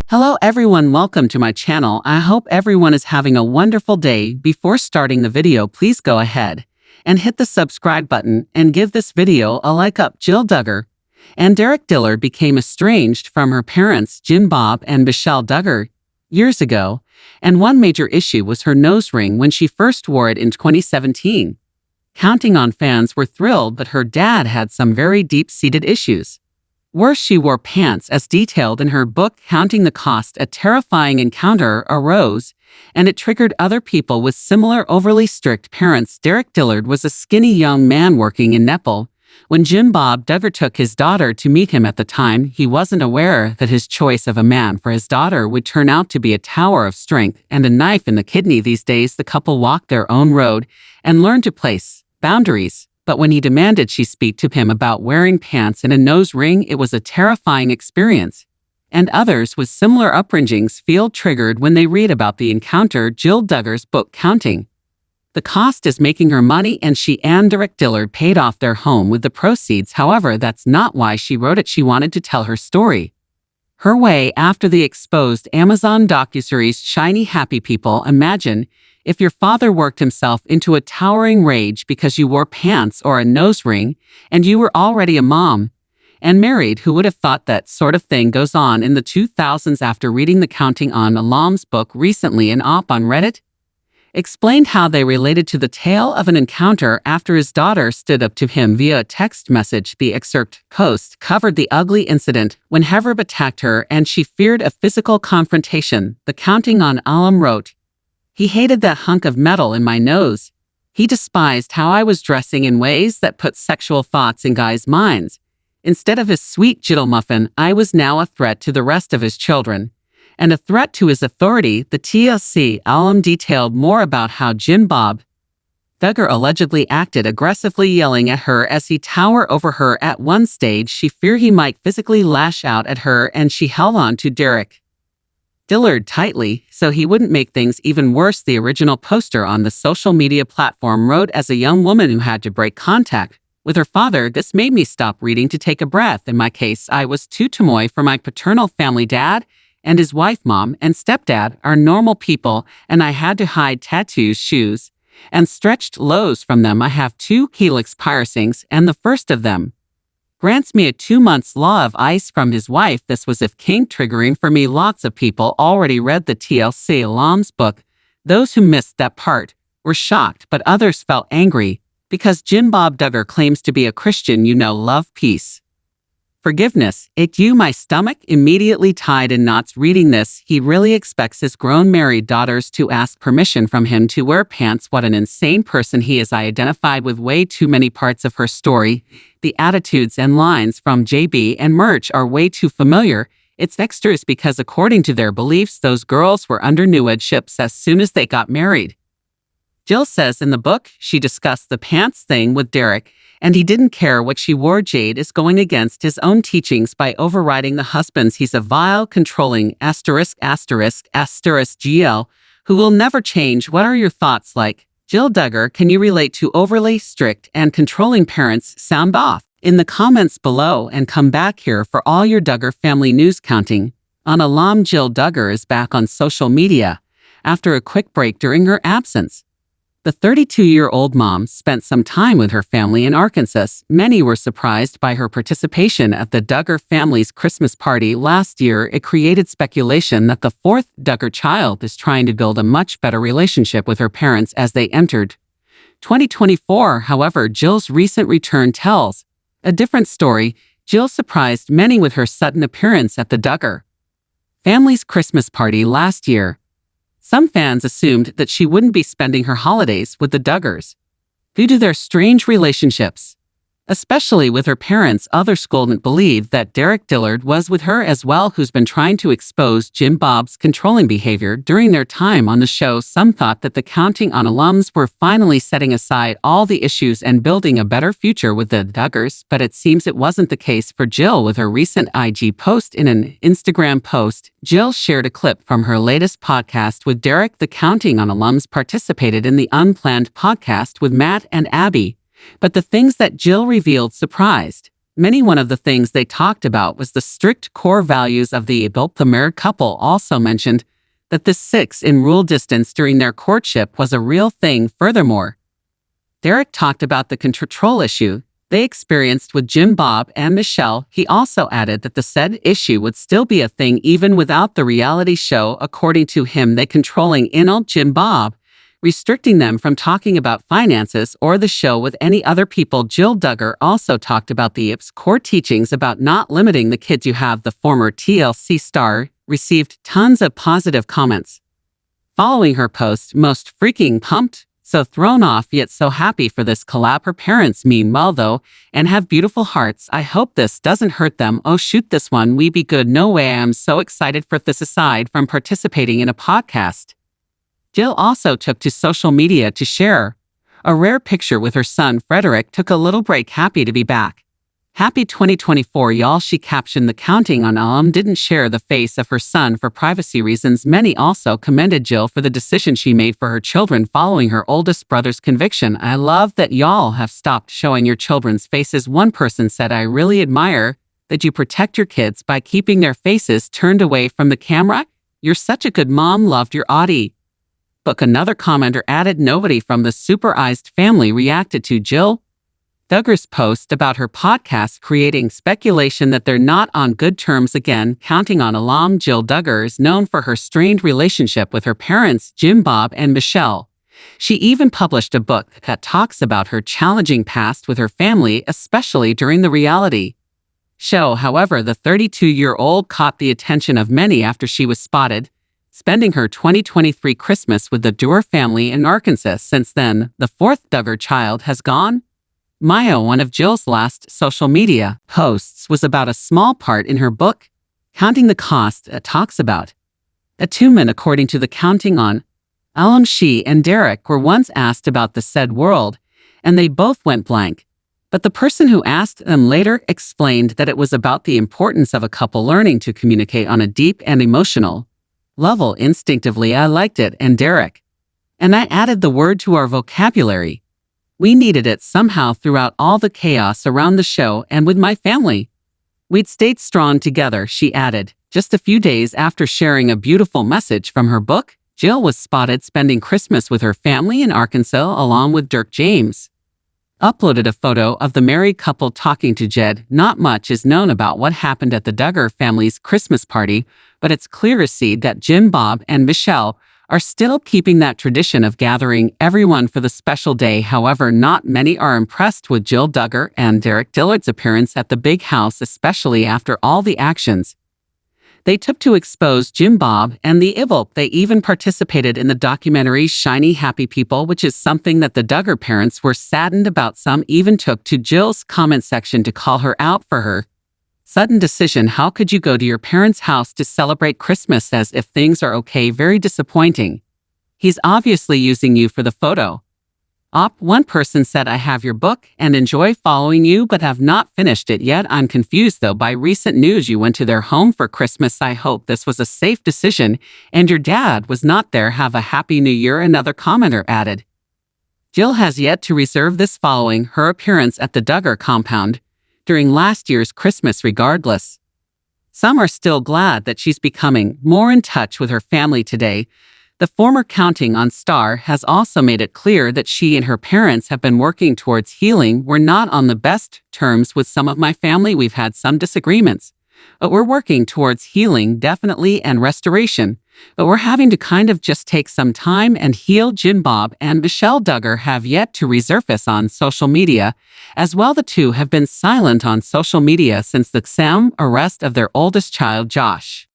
Hello everyone, welcome to my channel. I hope everyone is having a wonderful day. Before starting the video, please go ahead and hit the subscribe button and give this video a like up. Jill Duggar and Derek Dillard became estranged from her parents, Jim Bob and Michelle Duggar, years ago, and one major issue was her nose ring when she first wore it in 2017. Counting on fans were thrilled, but her dad had some very deep-seated issues. Worse, she wore pants, as detailed in her book Counting the Cost. A terrifying encounter arose, and it triggered other people with similar overly strict parents. Derek Dillard was a skinny young man working in Nepal. When Jim Bob Duggar took his daughter to meet him at the time, he wasn't aware that his choice of a man for his daughter would turn out to be a tower of strength and a knife in the kidney. These days, the couple walked their own road and learned to place boundaries. But when he demanded she speak to him about wearing pants and a nose ring, it was a terrifying experience. And others with similar upbringings feel triggered when they read about the encounter. Jill Duggar's book Counting the Cost is making her money, and she and Derek Dillard paid off their home with the proceeds. However, that's not why she wrote it. She wanted to tell her story her way after the exposed Amazon docuseries Shiny Happy People. Imagine if your father worked himself into a towering rage because you wore pants or a nose ring, and you were already a mom and married. Who would have thought that sort of thing goes on in the 2000s? After reading the Counting on Alam's book recently, an op on Reddit explained how they related to the tale of an encounter after his daughter stood up to him via a text message. The excerpt post covered the ugly incident when Hevrib attacked her and she feared a physical confrontation. The Counting on Alam wrote, "He hated that hunk of metal in my nose. He despised how I was dressing in ways that put sexual thoughts in guys' minds. Instead of his sweet Jiddle muffin, I was now a threat to the rest of his children, and a threat to his authority." The TLC Alam detailed more about how Jim Bob Duggar allegedly acted aggressively, yelling at her as he towered over her. At one stage, she feared he might physically lash out at her, and she held on to Derek Dillard tightly so he wouldn't make things even worse. The original poster on the social media platform wrote, "As a young woman who had to break contact with her father, this made me stop reading to take a breath. In my case, I was too tamoy for my paternal family. Dad and his wife, mom, and stepdad are normal people, and I had to hide tattoos, shoes, and stretched lows from them. I have 2 helix piercings, and the first of them grants me a 2-month law of ice from his wife. This was if kink triggering for me." Lots of people already read the TLC Alam's book. Those who missed that part were shocked, but others felt angry because Jim Bob Duggar claims to be a Christian. Love, peace, forgiveness. My stomach immediately tied in knots reading this. He really expects his grown married daughters to ask permission from him to wear pants. What an insane person he is. I identified with way too many parts of her story. The attitudes and lines from JB and Merch are way too familiar. It's extras because according to their beliefs, those girls were under newlyweds as soon as they got married. Jill says in the book she discussed the pants thing with Derek, and he didn't care what she wore. Jade is going against his own teachings by overriding the husband's. He's a vile, controlling *****GL who will never change. What are your thoughts? Like Jill Duggar, can you relate to overly strict and controlling parents? Sound off in the comments below and come back here for all your Duggar family news. Counting on Alam. Jill Duggar is back on social media after a quick break during her absence. The 32-year-old mom spent some time with her family in Arkansas. Many were surprised by her participation at the Duggar family's Christmas party last year. It created speculation that the 4th Duggar child is trying to build a much better relationship with her parents as they entered 2024. However, Jill's recent return tells a different story. Jill surprised many with her sudden appearance at the Duggar family's Christmas party last year. Some fans assumed that she wouldn't be spending her holidays with the Duggars due to their strange relationships, especially with her parents. Others couldn't believe that Derek Dillard was with her as well, who's been trying to expose Jim Bob's controlling behavior during their time on the show. Some thought that the Counting on Alums were finally setting aside all the issues and building a better future with the Duggars, but it seems it wasn't the case for Jill. With her recent IG post, in an Instagram post, Jill shared a clip from her latest podcast with Derek. The Counting on Alums participated in the Unplanned podcast with Matt and Abby, but the things that Jill revealed surprised One of the things they talked about was the strict core values of the adult. The married couple also mentioned that the 6-in-rule distance during their courtship was a real thing. Furthermore, Derek talked about the control issue they experienced with Jim Bob and Michelle. He also added that the said issue would still be a thing even without the reality show. According to him, they controlling Jim Bob, restricting them from talking about finances or the show with any other people. Jill Duggar also talked about the IP's core teachings about not limiting the kids you have. The former TLC star received tons of positive comments following her post. Most freaking pumped, so thrown off yet so happy for this collab. Her parents mean well though and have beautiful hearts. I hope this doesn't hurt them. Oh shoot, this one we be good. No way, I'm so excited for this. Aside from participating in a podcast, Jill also took to social media to share a rare picture with her son Frederick. Took a little break, happy to be back. Happy 2024 y'all, she captioned the counting on. Didn't share the face of her son for privacy reasons. Many also commended Jill for the decision she made for her children following her oldest brother's conviction. I love that y'all have stopped showing your children's faces. One person said, I really admire that you protect your kids by keeping their faces turned away from the camera. You're such a good mom, loved your Audie book. Another commenter added, nobody from the superized family reacted to Jill Duggar's post about her podcast, creating speculation that they're not on good terms again. Counting on alum Jill Duggar is known for her strained relationship with her parents, Jim Bob and Michelle. She even published a book that talks about her challenging past with her family, especially during the reality show. However, the 32-year-old caught the attention of many after she was spotted spending her 2023 Christmas with the Duggar family in Arkansas. Since then, the fourth Duggar child has gone Maya. One of Jill's last social media posts was about a small part in her book, Counting the Cost. It talks about attunement. According to the Counting on alum, she and Derek were once asked about the said world, and they both went blank. But the person who asked them later explained that it was about the importance of a couple learning to communicate on a deep and emotional level. Instinctively, I liked it, and Derek and I added the word to our vocabulary. We needed it somehow throughout all the chaos around the show, and with my family, we'd stayed strong together, she added. Just a few days after sharing a beautiful message from her book, Jill was spotted spending Christmas with her family in Arkansas along with Dirk James. Uploaded a photo of the married couple talking to Jed. Not much is known about what happened at the Duggar family's Christmas party, but it's clear to see that Jim Bob and Michelle are still keeping that tradition of gathering everyone for the special day. However, not many are impressed with Jill Duggar and Derek Dillard's appearance at the big house, especially after all the actions they took to expose Jim Bob and the evil. They even participated in the documentary Shiny Happy People, which is something that the Duggar parents were saddened about. Some even took to Jill's comment section to call her out for her sudden decision. How could you go to your parents' house to celebrate Christmas as if things are okay? Very disappointing. He's obviously using you for the photo op. One person said, I have your book and enjoy following you, but have not finished it yet. I'm confused though by recent news you went to their home for Christmas. I hope this was a safe decision and your dad was not there. Have a happy new year. Another commenter added, Jill has yet to reserve this following her appearance at the Duggar compound during last year's Christmas. Regardless, some are still glad that she's becoming more in touch with her family today. The former Counting on star has also made it clear that she and her parents have been working towards healing. We're not on the best terms with some of my family. We've had some disagreements, but we're working towards healing, definitely, and restoration. But we're having to kind of just take some time and heal. Jim Bob and Michelle Duggar have yet to resurface on social media. As well, the two have been silent on social media since the arrest of their oldest child, Josh.